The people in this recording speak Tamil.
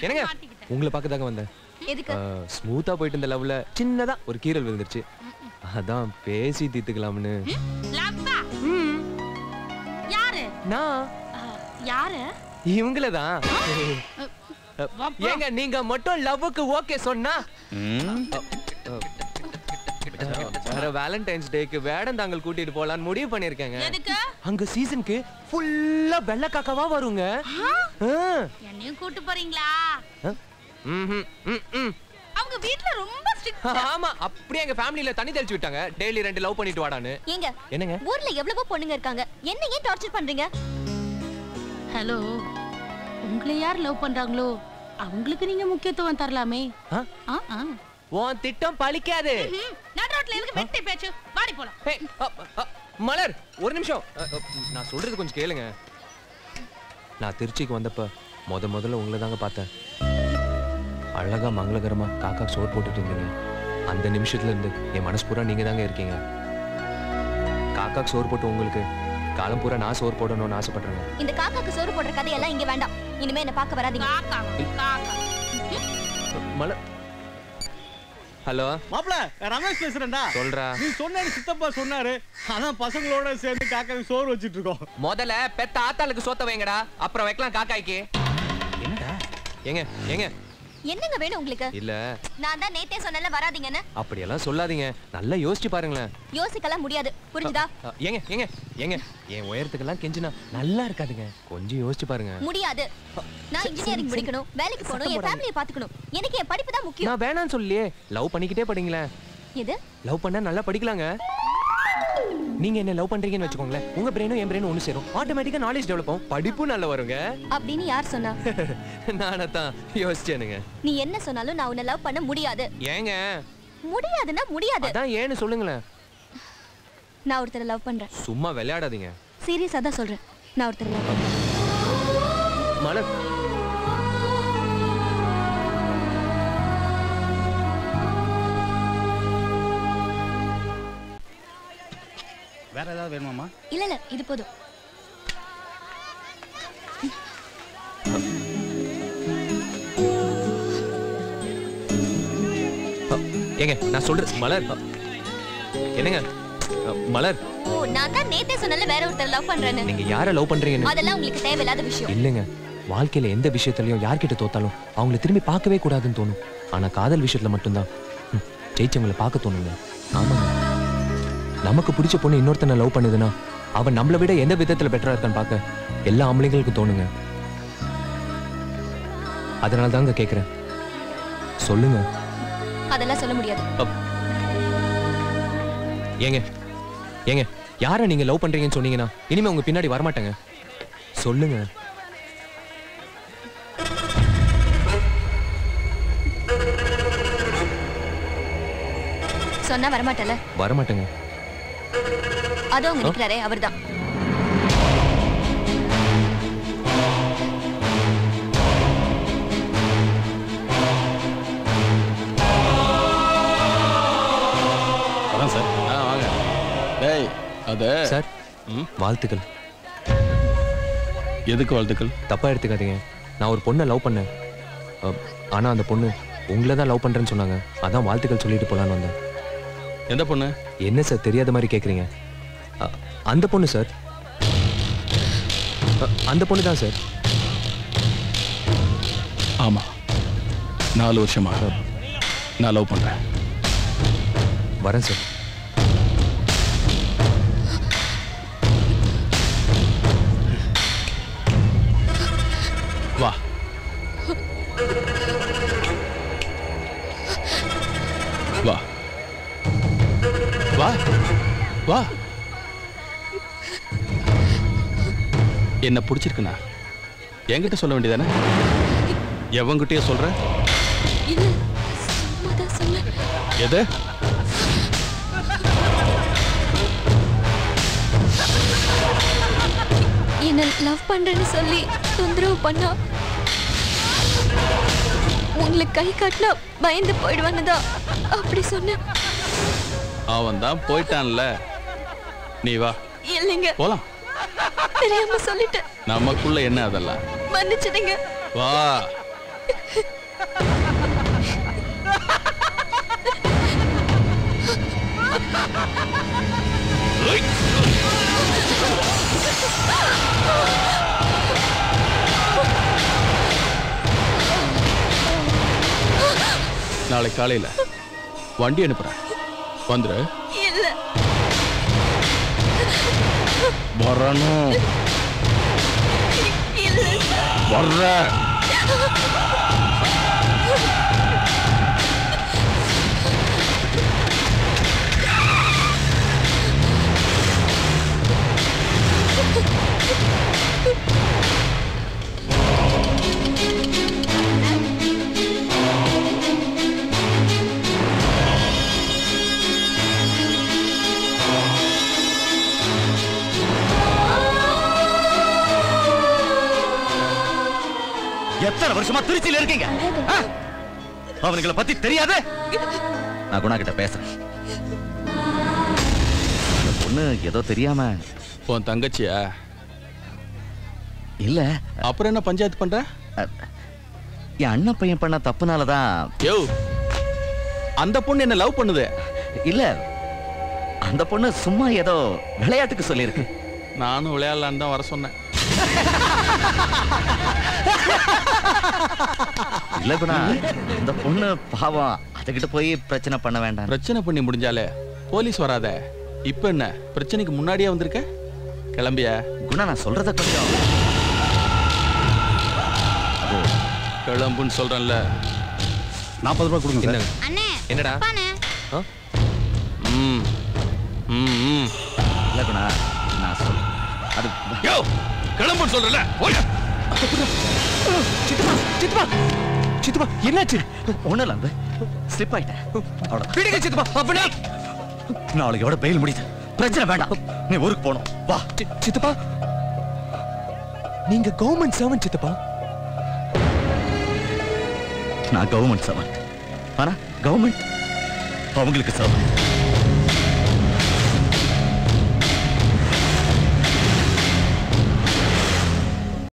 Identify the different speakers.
Speaker 1: என்னங்க உங்களை பார்க்க தாங்க வந்தேன்.
Speaker 2: எதுக்கு?
Speaker 1: ஸ்மூத்தா போயிட்டு இருந்த லவ்ல சின்னதா ஒரு கீறல் விழுந்துருச்சு. அதான் பேசி தீர்த்துக்கலாம்னு.
Speaker 2: லவ்வா? யாரு?
Speaker 1: நான்.
Speaker 2: யாரு?
Speaker 1: இவங்கள தான். ஏங்க நீங்க மட்டும் லவ்வுக்கு ஓகே சொன்னா வேற வேலண்டைன்ஸ் டேக்கு வேடந்தாங்கல் கூட்டிட்டு போலான்னு முடிவு பண்ணிருக்கேங்க.
Speaker 2: எதுக்கு?
Speaker 1: அங்க சீசனுக்கு ஃபுல்லா வெள்ளை காக்காவா வருங்க.
Speaker 2: என்னையும் கூட்டி போறீங்களா? அவங்க வீட்ல ரொம்ப ஸ்ட்ரிக்ட்.
Speaker 1: ஆமா, அப்படியே எங்க ஃபேமிலில தண்ணி தெளிச்சு விட்டாங்க. டெய்லி 2 லவ் பண்ணிட்டு வாடான்னு.
Speaker 3: ஏங்க
Speaker 1: என்னங்க
Speaker 3: ஊர்ல எவ்வளவோ பொண்ணுங்க இருக்காங்க, என்ன ஏன் டார்ச்சர் பண்றீங்க?
Speaker 2: ஹலோ, உங்களை யார் லவ் பண்றாங்களோ அவங்களுக்கு நீங்க முக்கியத்துவம் தரலாமே.
Speaker 1: உன் திட்டம் பலிக்காது.
Speaker 2: நடு ரோட்ல எதுக்கு வெட்டி பேச்சு? வாடி போலாம்.
Speaker 1: மலர் ஒரு நிமிஷம், நான் சொல்றது கொஞ்சம் கேளுங்க. நான் திருச்சிக்கு வந்தப்ப முதல்ல உங்களை தாங்க பார்த்தேன். அழகா மங்களகரமா காக்கா சோறு போட்டுட்டு இருந்தீங்க. அந்த நிமிஷத்துல இருந்து என் மனசு பூரா நீங்க தாங்க இருக்கீங்க. காக்கா சோறு போட்டு உங்களுக்கு காலம் பூரா நான் சோறு போடணும்னு ஆசைப்படுறேங்க.
Speaker 3: இந்த காக்காக்கு சோறு போடுற கதையெல்லாம் இங்க வேண்டாம். இனிமே என்ன பார்க்க வராதீங்க.
Speaker 1: மலர். ஹலோ
Speaker 4: மாப்ள, ரமேஷ் பேசுறேன்டா.
Speaker 1: சொல்றா.
Speaker 4: நீ சொன்ன சித்தப்பா சொன்னாரு, அதான் பசங்களோட சேர்ந்து காக்காக்கு சோறு வச்சிட்டு இருக்கோம்.
Speaker 1: முதல்ல பெத்த ஆத்தாளுக்கு சோத்த வைங்கடா, அப்புறம் வைக்கலாம் காக்காய்க்கு. என்னடா? ஏங்க
Speaker 3: என்னங்க வேணும் உங்களுக்கு?
Speaker 1: இல்ல
Speaker 3: நான் தான் நேத்தே சொன்னல வராதீங்கன்னு.
Speaker 1: அப்படியெல்லாம் சொல்லாதீங்க, நல்லா யோசிச்சு பாருங்களேன்.
Speaker 3: யோசிக்கலாம் முடியாது, புரிஞ்சுதா?
Speaker 1: ஏங்க என் உயரத்துக்கெல்லாம் கெஞ்சினா நல்லா இருக்காதுங்க, கொஞ்சம் யோசிச்சு பாருங்க.
Speaker 3: முடியாது. நான் இன்ஜினியரிங் படிக்கணும், வேலைக்கு போகணும், என் ஃபேமிலியை பாத்துக்கணும். எனக்கு என் படிப்பு தான் முக்கியம்.
Speaker 1: நான் வேணான்னு சொல்லியே, லவ் பண்ணிக்கிட்டே படிங்களேன்.
Speaker 3: எது?
Speaker 1: லவ் பண்ணா நல்லா படிக்கலாங்க. நீங்க என்ன லவ் பண்றீங்கன்னு வெச்சுக்கோங்களேன், உங்க பிரெயினும் என் பிரெயினும் ஒன்னு சேரும், ஆட்டோமேட்டிக்கா நாலேஜ் டெவலப் ஆகும், படிப்பு நல்லா வருங்க.
Speaker 3: அப்படின்னு யார் சொன்னா?
Speaker 1: நானே தான் யோசிச்சேனுங்க.
Speaker 3: நீ என்ன சொன்னாலும் நான் உன்னை லவ் பண்ண முடியாது.
Speaker 1: ஏங்க?
Speaker 3: முடியாதுன்னா முடியாது.
Speaker 1: அதான் ஏன்னு சொல்லுங்களேன்.
Speaker 3: நான் ஒருத்தரை லவ் பண்றேன்.
Speaker 1: சும்மா விளையாடாதீங்க.
Speaker 3: சீரியஸா தான் சொல்றேன், நான் ஒருத்தரை லவ் பண்றேன்.
Speaker 1: மலர்,
Speaker 4: வேற ஏதாவது வேணுமாமா?
Speaker 3: இல்ல இது போதும்.
Speaker 1: ஏங்க நான் சொல்றேன் மலர். என்னங்க மலர்?
Speaker 3: ஓ, நான் தான் நேத்தே சொன்னல வேற ஒருத்தரை லவ் பண்றேன்னு.
Speaker 1: நீங்க யாரை லவ் பண்றீங்கன்னு
Speaker 3: அதெல்லாம் உங்களுக்கு தேவையில்லாத விஷயம்.
Speaker 1: இல்லங்க, வாழ்க்கையில எந்த விஷயத்துலயும் யார்கிட்ட தோத்தாலும் அவங்களை திரும்பி பார்க்கவே கூடாதுன்னு தோணும். ஆனா காதல் விஷயத்துல மட்டும்தான் ஜெயிச்சவங்களை பார்க்க தோணுங்க. ஆமாங்க, நமக்கு பிடிச்ச பொண்ணு இன்னொருத்தனை லவ் பண்ணுதுன்னா அவன் நம்மளை விட எந்த விதத்துல பெட்டரா இருக்கான்னு பார்க்க எல்லா ஆம்பளைங்களுக்கும் தோணுங்க. அதனால தாங்க கேக்குறேன், சொல்லுங்க.
Speaker 3: அதெல்லாம் சொல்ல முடியாது.
Speaker 1: ஏங்க யாரை நீங்க லவ் பண்றீங்கன்னு சொன்னீங்கன்னா இனிமே உங்க பின்னாடி வரமாட்டேங்க. சொல்லுங்க.
Speaker 3: சொன்னா வரமாட்டல?
Speaker 1: வரமாட்டேங்க.
Speaker 3: அதோ அங்க நிக்கிறாரே அவர்தான்.
Speaker 4: அதான் சார். வாங்க. டேய், அது
Speaker 1: சார் வாழ்த்துக்கள்.
Speaker 4: எதுக்கு வாழ்த்துக்கள்?
Speaker 1: தப்பா எடுத்துக்காதீங்க, நான் ஒரு பொண்ணை லவ் பண்ணேன். ஆனா அந்த பொண்ணு உங்களை தான் லவ் பண்றேன்னு சொன்னாங்க. அதான் வாழ்த்துக்கள் சொல்லிட்டு போலான்னு வந்தேன்.
Speaker 4: எந்த பொண்ணு?
Speaker 1: என்ன சார் தெரியாத மாதிரி கேக்குறீங்க? அந்த பொண்ணு சார், அந்த பொண்ணு தான் சார்.
Speaker 4: ஆமா, 4 வருஷமாக நான் லவ் பண்றேன்.
Speaker 1: வரேன் சார்.
Speaker 4: வா. வா வா வா. என்ன பிடிச்சிருக்குண்ணா என்கிட்ட சொல்ல வேண்டியதானே? எவங்கிட்டயே சொல்ற? எது?
Speaker 3: என்ன லவ் பண்றேன்னு சொல்லி தொந்தரவு பண்ணா உங்களுக்கு கை காட்டினா பயந்து போயிடுவானுதான் அப்படி சொன்ன.
Speaker 4: அவன் தான் போயிட்டான்ல, நீ வா.
Speaker 3: இல்லைங்க,
Speaker 4: போலாம்.
Speaker 3: தெரியாம சொல்லிட்டேன்.
Speaker 4: நமக்குள்ள என்ன அதெல்லாம்?
Speaker 3: மன்னிச்சிடுங்க.
Speaker 4: வா.
Speaker 5: நாளை காலையில வண்டி அனுப்புறேன், வந்துரு.
Speaker 3: இல்ல
Speaker 5: வரணும். வர்ற
Speaker 6: எத்தனை வருஷமா திருச்சியில இருக்கீங்க? அவனுங்களை பத்தி தெரியாது? நான் குணா கிட்ட பேசுறேன். அந்த பொண்ணு ஏதோ தெரியாம.
Speaker 5: உன் தங்கச்சியா?
Speaker 6: இல்ல.
Speaker 5: அப்புறம் என்ன பஞ்சாயத்து பண்ற?
Speaker 6: என் அண்ணன் பையன் பண்ண தப்புனாலதான்.
Speaker 5: யோ, அந்த பொண்ணு என்ன லவ் பண்ணுது?
Speaker 6: இல்ல, அந்த பொண்ணு சும்மா ஏதோ விளையாட்டுக்கு சொல்லியிருக்கு.
Speaker 5: நானும் விளையாடலான்னு தான் வர சொன்னேன்.
Speaker 6: இல்ல குணா, அந்த பொண்ணு பாவம், அதுகிட்ட போய் பிரச்சனை பண்ண வேண்டாம்.
Speaker 5: பிரச்சனை பண்ணி முடிஞ்சாலே போலீஸ் வராத. இப்ப என்ன பிரச்சனைக்கு முன்னாடியே வந்திருக்க? கிளம்பியா?
Speaker 6: குணா, நான் சொல்றத கொஞ்சம்.
Speaker 5: கிளம்புன்னு சொல்றேன்ல.
Speaker 4: 40 ரூபாய் கொடுங்க சார்.
Speaker 2: அண்ணே
Speaker 1: என்னடா?
Speaker 2: அப்பாண்ணே.
Speaker 6: இல்ல குணா, நான் சொல்றேன். அது
Speaker 5: யோ, கிளம்புன்னு சொல்றேன்ல. ஓடு.
Speaker 1: சித்தப்பா சித்தப்பா சித்தப்பா என்னாச்சு?
Speaker 6: ஒண்ணும் இல்ல, அந்த ஸ்லிப் ஆயிட்டேன். அவ்வளவுதான்.
Speaker 1: விடுங்க சித்தப்பா. அப்பனா
Speaker 6: நாளைக்கு எவ்வளவு பெயில் முடியுது, பிரச்சனை வேண்டாம். நீ ஊருக்கு போகணும், வா.
Speaker 1: சித்தப்பா, நீங்க கவர்மெண்ட் சர்வன்ட் சித்தப்பா.
Speaker 6: நான் கவர்மெண்ட் சர்வன்ட், ஆனா கவர்மெண்ட் அவங்களுக்கு சர்வன்ட்.